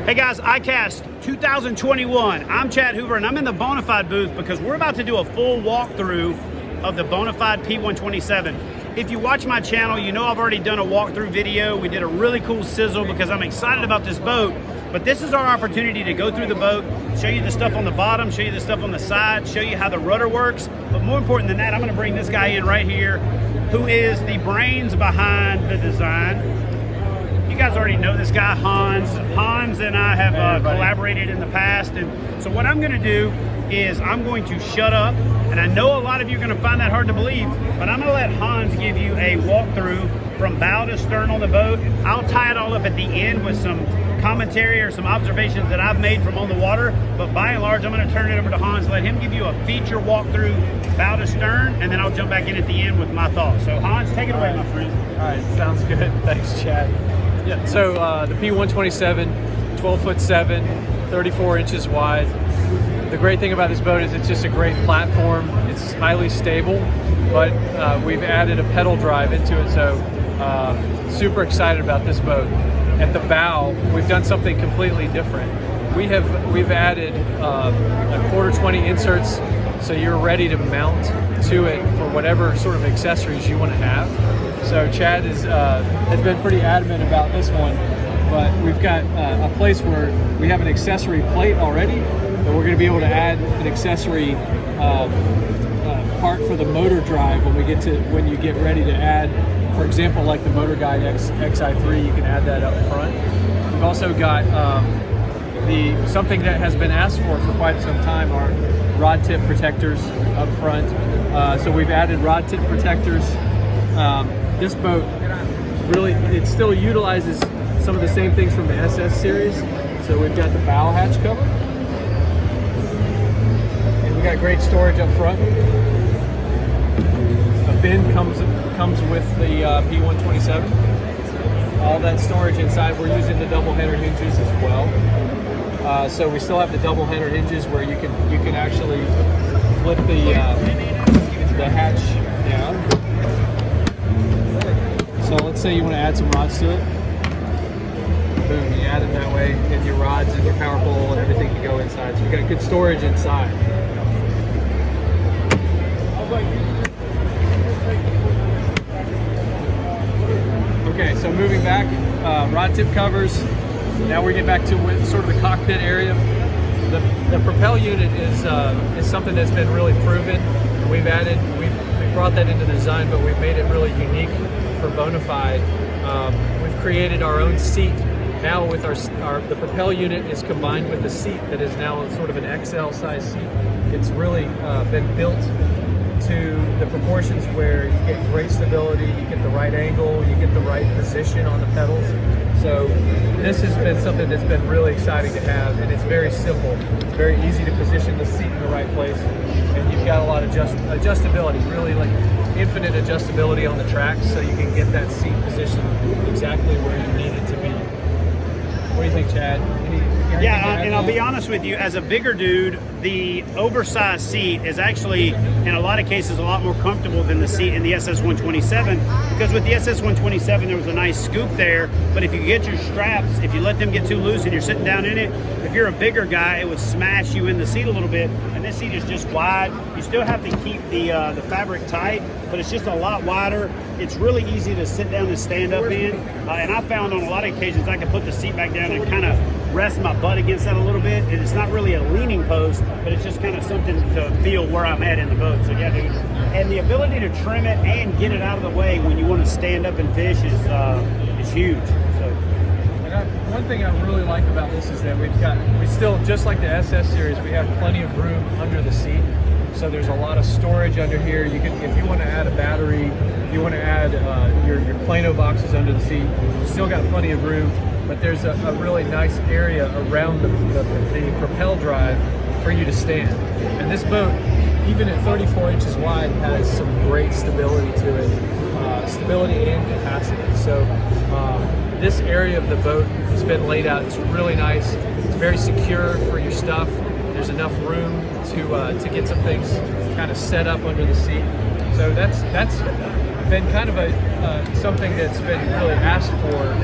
Hey guys, ICAST 2021. I'm Chad Hoover and I'm in the Bonafide booth because we're about to do a full walkthrough of the Bonafide P127. If you watch my channel, you know I've already done a walkthrough video. We did a really cool sizzle because I'm excited about this boat. But this is our opportunity to go through the boat, show you the stuff on the bottom, show you the stuff on the side, show you how the rudder works. But more important than that, I'm gonna bring this guy in right here, who is the brains behind the design. You guys already know this guy, Hans. Hans and I have collaborated in the past. And so what I'm gonna do is I'm going to shut up. And I know a lot of you are gonna find that hard to believe, but I'm gonna let Hans give you a walkthrough from bow to stern on the boat. I'll tie it all up at the end with some commentary or some observations that I've made from on the water. But by and large, I'm gonna turn it over to Hans, let him give you a feature walkthrough bow to stern, and then I'll jump back in at the end with my thoughts. So Hans, take it away, my friend. All right, sounds good. Thanks, Chad. Yeah, so the P127, 12'7", 34 inches wide. The great thing about this boat is it's just a great platform. It's highly stable, but we've added a pedal drive into it, so super excited about this boat. At the bow, we've done something completely different. We've added a 1/4-20 inserts, so you're ready to mount to it for whatever sort of accessories you want to have. So Chad has been pretty adamant about this one, but we've got a place where we have an accessory plate already, but we're going to be able to add an accessory part for the motor drive when you get ready to add, for example, like the Motor Guide XI3, you can add that up front. We've also got something that has been asked for quite some time, are rod tip protectors up front. So we've added rod tip protectors. This boat it still utilizes some of the same things from the SS series. So we've got the bow hatch cover, and we got great storage up front. A bin comes with the P127. All that storage inside. We're using the double header hinges as well. So we still have the double header hinges where you can actually flip the hatch down. So let's say you want to add some rods to it. Boom, you add them that way, and your rods and your power pole and everything can go inside. So you've got good storage inside. Okay, so moving back, rod tip covers. Now we get back to sort of the cockpit area. The propel unit is something that's been really proven. We've brought that into the design, but we've made it really unique for Bonafide. We've created our own seat. Now with the propel unit is combined with the seat that is now sort of an XL size seat. It's really been built to the proportions where you get great stability, you get the right angle, you get the right position on the pedals. So this has been something that's been really exciting to have, and it's very simple, very easy to position the seat in the right place, and you've got a lot of adjustability, really like infinite adjustability on the tracks, so you can get that seat position exactly where you need it to be. What do you think, Chad? Yeah, and I'll be honest with you, as a bigger dude, the oversized seat is actually, in a lot of cases, a lot more comfortable than the seat in the SS127, because with the SS127, there was a nice scoop there, but if you get your straps, if you let them get too loose and you're sitting down in it, if you're a bigger guy, it would smash you in the seat a little bit, and this seat is just wide. You still have to keep the fabric tight, but it's just a lot wider. It's really easy to sit down and stand up in, and I found on a lot of occasions I could put the seat back down and kind of rest my butt against that a little bit. And it's not really a leaning post, but it's just kind of something to feel where I'm at in the boat. So yeah, dude. And the ability to trim it and get it out of the way when you want to stand up and fish is huge. So. One thing I really like about this is that we still, just like the SS series, we have plenty of room under the seat. So there's a lot of storage under here. You can, if you want to add a battery, if you want to add your Plano boxes under the seat, you still got plenty of room. But there's a really nice area around the propel drive for you to stand. And this boat, even at 34 inches wide, has some great stability to it, stability and capacity. So this area of the boat has been laid out. It's really nice. It's very secure for your stuff. There's enough room to get some things kind of set up under the seat. So that's been kind of something that's been really asked for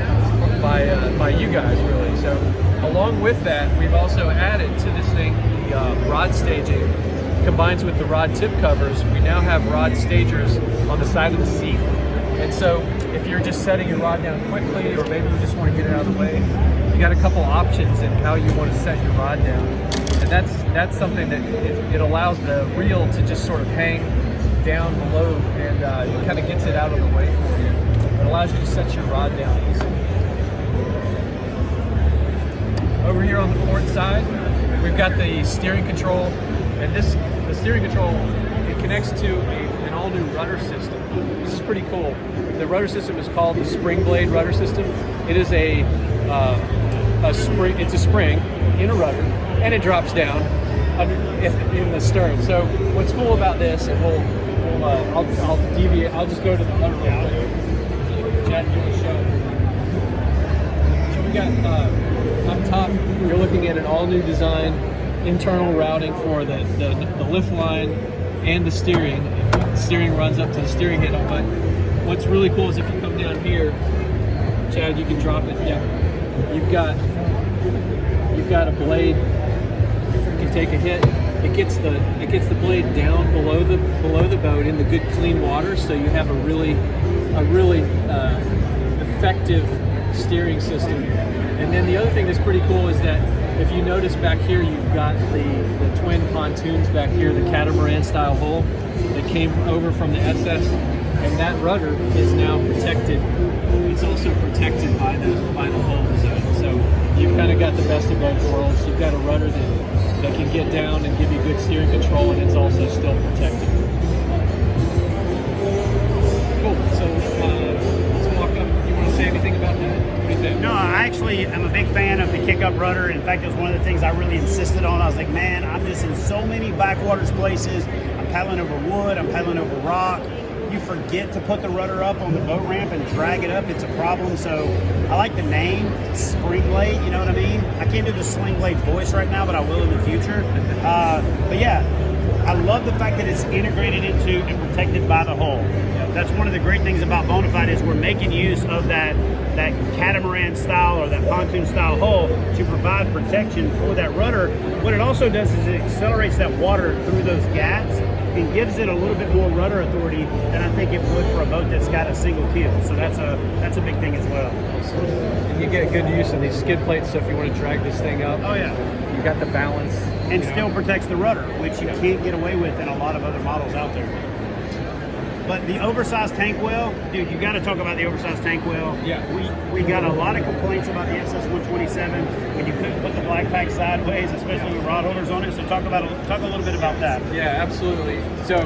by you guys, really. So a along with that, we've also added to this thing the rod staging. Combines with the rod tip covers, we now have rod stagers on the side of the seat. And so if you're just setting your rod down quickly, or maybe you just want to get it out of the way, you got a couple options in how you want to set your rod down. And that's something that it allows the reel to just sort of hang down below, and it kind of gets it out of the way for you. It allows you to set your rod down easily. Over here on the port side, we've got the steering control, and the steering control, it connects to an all-new rudder system. This is pretty cool. The rudder system is called the spring blade rudder system. It is a spring. It's a spring in a rudder, and it drops down in the stern. So what's cool about this, and I'll deviate. I'll just go to the rudder real quick. Chad, you want to show? So we got up top. You're looking at an all-new design, internal routing for the lift line and the steering. The steering runs up to the steering head. But what's really cool is if you come down here, Chad, you can drop it. Yeah, you've got a blade. You can take a hit. It gets the blade down below the boat in the good clean water, so you have a really effective steering system. And then the other thing that's pretty cool is that if you notice back here, you've got the twin pontoons back here, the catamaran style hull that came over from the SS, and that rudder is now protected. It's also protected by the hull design. So you've kind of got the best of both worlds. You've got a rudder that can get down and give you good steering control, and it's also still protected. Cool. So let's walk up. You want to say anything about that? What do you think? No, I actually am a big fan of the kick-up rudder. In fact, it was one of the things I really insisted on. I was like, man, I'm just in so many backwaters places. I'm paddling over wood, I'm paddling over rock. You forget to put the rudder up on the boat ramp and drag it up, it's a problem. So I like the name, spring blade, you know what I mean? I can't do the sling blade voice right now, but I will in the future. But yeah, I love the fact that it's integrated into and protected by the hull. That's one of the great things about Bonafide is we're making use of that catamaran style or that pontoon style hull to provide protection for that rudder. What it also does is it accelerates that water through those gats and gives it a little bit more rudder authority than I think it would for a boat that's got a single keel. So that's a big thing as well. And you get good use of these skid plates, so if you want to drag this thing up, oh yeah, you got the balance. And still protects the rudder, which you can't get away with in a lot of other models out there. But the oversized tank well, dude, you got to talk about the oversized tank well. Yeah. We got a lot of complaints about the SS127 when you couldn't put the black pack sideways, especially with rod holders on it. So talk a little bit about that. Yeah, absolutely. So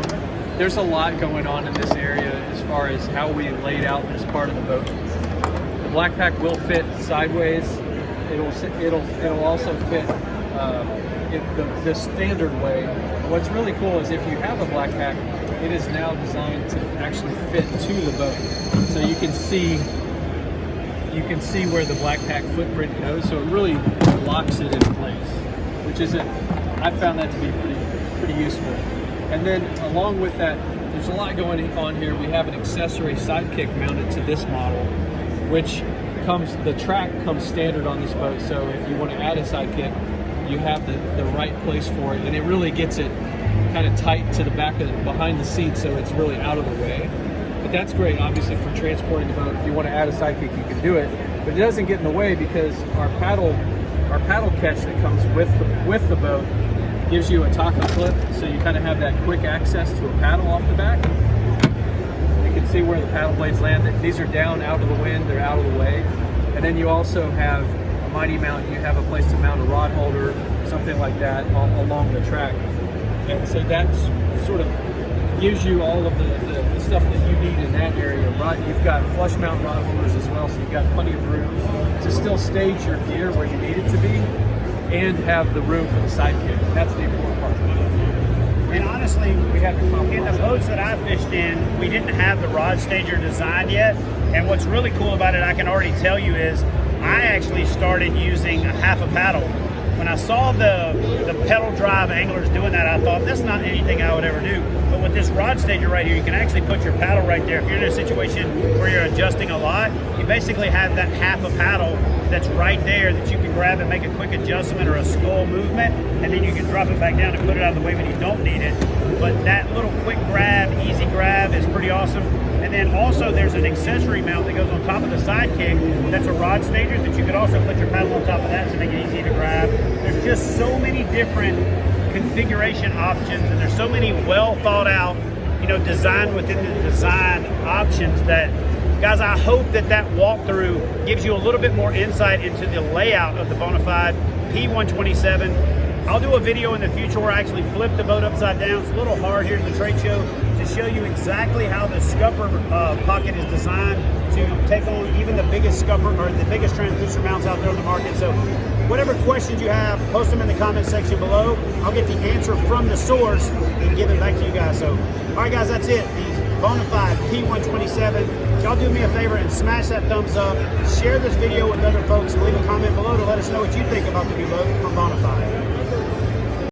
there's a lot going on in this area as far as how we laid out this part of the boat. The black pack will fit sideways. It'll also fit the standard way. What's really cool is if you have a black pack, it is now designed to actually fit to the boat, so you can see where the black pack footprint goes. So it really locks it in place, which is I found that to be pretty useful. And then along with that, there's a lot going on here. We have an accessory sidekick mounted to this model, which the track comes standard on this boat. So if you want to add a sidekick, you have the right place for it, and it really gets it kind of tight to the behind the seat, so it's really out of the way. But that's great, obviously, for transporting the boat. If you want to add a sidekick, you can do it, but it doesn't get in the way because our paddle catch that comes with the boat gives you a taco clip, so you kind of have that quick access to a paddle off the back. You can see where the paddle blades land. These are down out of the wind, they're out of the way. And then you also have a mighty mount. You have a place to mount a rod holder, something like that, along the track. And so that sort of gives you all of the stuff that you need in that area. You've got flush mount rod holders as well, so you've got plenty of room to still stage your gear where you need it to be and have the room for the sidekick. That's the important part. And honestly, in the boats that I fished in, we didn't have the rod stager design yet. And what's really cool about it, I can already tell you, is I actually started using a half a paddle. When I saw the pedal drive anglers doing that, I thought, that's not anything I would ever do. But with this rod stager right here, you can actually put your paddle right there. If you're in a situation where you're adjusting a lot, you basically have that half a paddle that's right there that you can grab and make a quick adjustment or a skull movement, and then you can drop it back down and put it out of the way when you don't need it. But that little quick grab, easy grab is pretty awesome. And then also there's an accessory mount that goes on top of the sidekick that's a rod stager that you could also put your paddle on top of that to make it easy to grab. There's just so many different configuration options, and there's so many well thought out, you know, design within the design options that, guys, I hope that that walkthrough gives you a little bit more insight into the layout of the Bonafide P127. I'll do a video in the future where I actually flip the boat upside down. It's a little hard here at the trade show to show you exactly how the scupper pocket is designed to take on even the biggest scupper or the biggest transducer mounts out there on the market. So whatever questions you have, post them in the comment section below. I'll get the answer from the source and give it back to you guys. So, all right, guys, that's it. The Bonafide P127. Y'all do me a favor and smash that thumbs up. Share this video with other folks and leave a comment below to let us know what you think about the new boat from Bonafide.